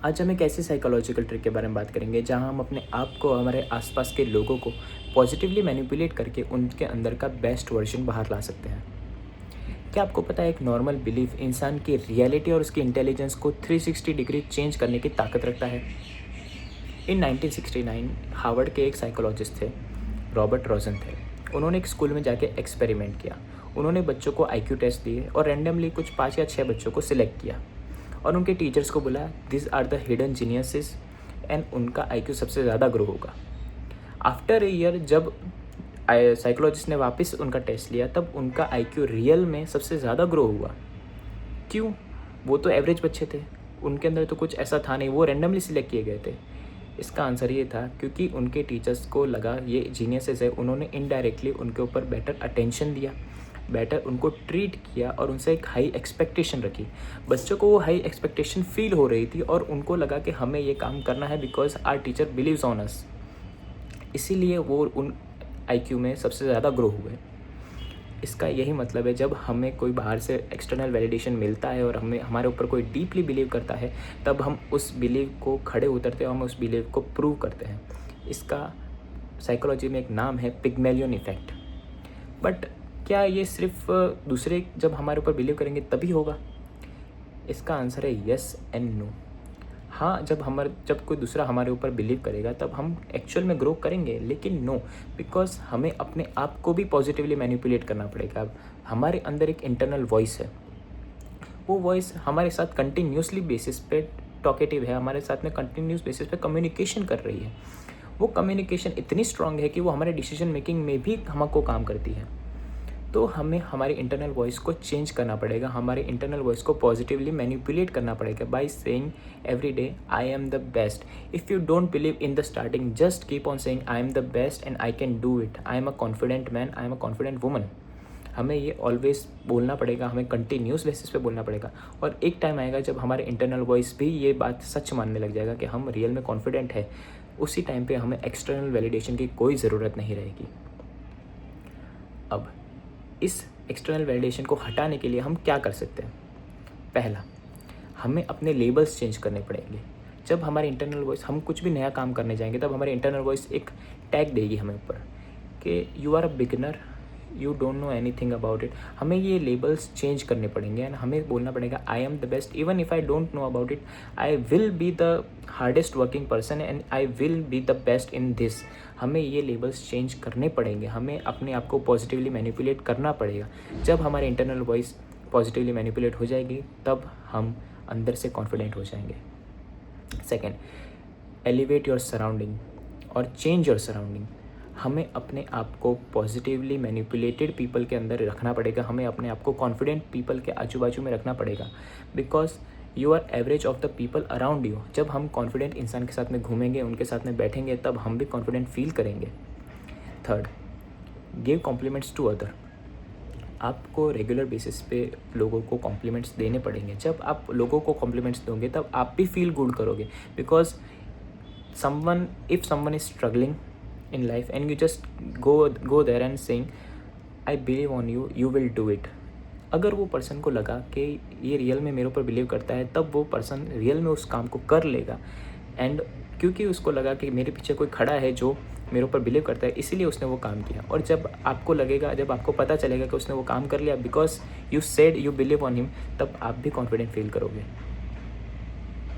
आज हम एक ऐसे साइकोलॉजिकल ट्रिक के बारे में बात करेंगे जहां हम अपने आप को, हमारे आसपास के लोगों को पॉजिटिवली मैनिपुलेट करके उनके अंदर का बेस्ट वर्जन बाहर ला सकते हैं। क्या आपको पता है, एक नॉर्मल बिलीफ इंसान की रियलिटी और उसकी इंटेलिजेंस को 360 डिग्री चेंज करने की ताकत रखता है। इन 1969 हार्वर्ड के एक साइकोलॉजिस्ट थे, रॉबर्ट रोजन थे। उन्होंने एक स्कूल में जाके एक्सपेरिमेंट किया। उन्होंने बच्चों को आईक्यू टेस्ट दिए और रैंडमली कुछ 5 या 6 बच्चों को सिलेक्ट किया और उनके टीचर्स को बोला, this are the hidden geniuses, and उनका आईक्यू सबसे ज़्यादा ग्रो होगा। आफ्टर ए ईयर जब साइकोलॉजिस्ट ने वापस उनका टेस्ट लिया, तब उनका आईक्यू रियल में सबसे ज़्यादा ग्रो हुआ। क्यों? वो तो एवरेज बच्चे थे, उनके अंदर तो कुछ ऐसा था नहीं, वो रैंडमली सिलेक्ट किए गए थे। इसका आंसर ये था क्योंकि उनके टीचर्स को लगा ये जीनियसेस है, उन्होंने इनडायरेक्टली उनके ऊपर बेटर अटेंशन दिया, बेटर उनको ट्रीट किया और उनसे एक हाई एक्सपेक्टेशन रखी। बच्चों को वो हाई एक्सपेक्टेशन फील हो रही थी और उनको लगा कि हमें ये काम करना है because our teacher believes on us. इसीलिए वो उन आईक्यू में सबसे ज़्यादा ग्रो हुए। इसका यही मतलब है, जब हमें कोई बाहर से एक्सटर्नल वैलिडेशन मिलता है और हमें हमारे ऊपर कोई डीपली बिलीव करता है, तब हम उस बिलीव को खड़े उतरते हैं, हम उस बिलीव को प्रूव करते हैं। इसका साइकोलॉजी में एक नाम है पिग्मेलियन इफेक्ट। बट क्या ये सिर्फ दूसरे जब हमारे ऊपर बिलीव करेंगे तभी होगा? इसका आंसर है यस एंड नो। हाँ, जब कोई दूसरा हमारे ऊपर बिलीव करेगा तब हम एक्चुअल में ग्रो करेंगे, लेकिन नो, बिकॉज हमें अपने आप को भी पॉजिटिवली मैनिपुलेट करना पड़ेगा। हमारे अंदर एक इंटरनल वॉइस है, वो वॉइस हमारे साथ कंटिन्यूसली बेसिस पे टॉकेटिव है, हमारे साथ में कंटिन्यूस बेसिस पे कम्युनिकेशन कर रही है। वो कम्युनिकेशन इतनी स्ट्रांग है कि वो हमारे डिसीजन मेकिंग में भी हमको काम करती है। तो हमें हमारे इंटरनल वॉइस को चेंज करना पड़ेगा, हमारे इंटरनल वॉइस को पॉजिटिवली मैनिपुलेट करना पड़ेगा by saying every day I am the best. If you don't believe in the starting, just keep on saying I am the best and I can do it, I am a confident man, I am a confident woman. हमें ये always बोलना पड़ेगा, हमें continuous basis पे बोलना पड़ेगा। और एक टाइम आएगा जब हमारे इंटरनल वॉइस भी ये बात सच मानने लग जाएगा कि हम रियल में कॉन्फिडेंट है। उसी टाइम पे हमें एक्सटर्नल वैलिडेशन की कोई ज़रूरत नहीं रहेगी। अब इस एक्सटर्नल वैलिडेशन को हटाने के लिए हम क्या कर सकते हैं? पहला, हमें अपने लेबल्स चेंज करने पड़ेंगे। जब हमारे इंटरनल वॉइस, हम कुछ भी नया काम करने जाएंगे, तब हमारे इंटरनल वॉइस एक टैग देगी हमें ऊपर कि you are a beginner, you don't know anything about it. हमें ये लेबल्स चेंज करने पड़ेंगे एंड हमें बोलना पड़ेगा I am the best, even if I don't know about it, I will be the hardest working person and I will be the best in this. हमें ये labels change करने पड़ेंगे, हमें अपने आप को पॉजिटिवली मैनिपुलेट करना पड़ेगा। जब हमारे इंटरनल वॉइस पॉजिटिवली मैनिपुलेट हो जाएगी, तब हम अंदर से कॉन्फिडेंट हो जाएंगे। सेकेंड, एलिवेट योर सराउंडिंग और चेंज योर सराउंडिंग। हमें अपने आप को पॉजिटिवली मैनिपुलेटेड पीपल के अंदर रखना पड़ेगा, हमें अपने आप को कॉन्फिडेंट पीपल के आजू बाजू में रखना पड़ेगा, because you are average of the people around you. जब हम कॉन्फिडेंट इंसान के साथ में घूमेंगे, उनके साथ में बैठेंगे, तब हम भी कॉन्फिडेंट फील करेंगे। Third, give compliments to other. आपको रेगुलर बेसिस पे लोगों को कॉम्प्लीमेंट्स देने पड़ेंगे। जब आप लोगों को कॉम्प्लीमेंट्स दोगे, तब आप भी फील गुड करोगे, because if someone is struggling in life and you just go there and saying I believe on you, you will do it। अगर वो पर्सन को लगा कि ये रियल में मेरे ऊपर बिलीव करता है, तब वो पर्सन रियल में उस काम को कर लेगा। एंड क्योंकि उसको लगा कि मेरे पीछे कोई खड़ा है जो मेरे ऊपर बिलीव करता है, इसीलिए उसने वो काम किया। और जब आपको पता चलेगा कि उसने वो काम कर लिया because you said you believe on him, तब आप भी कॉन्फिडेंट फील करोगे।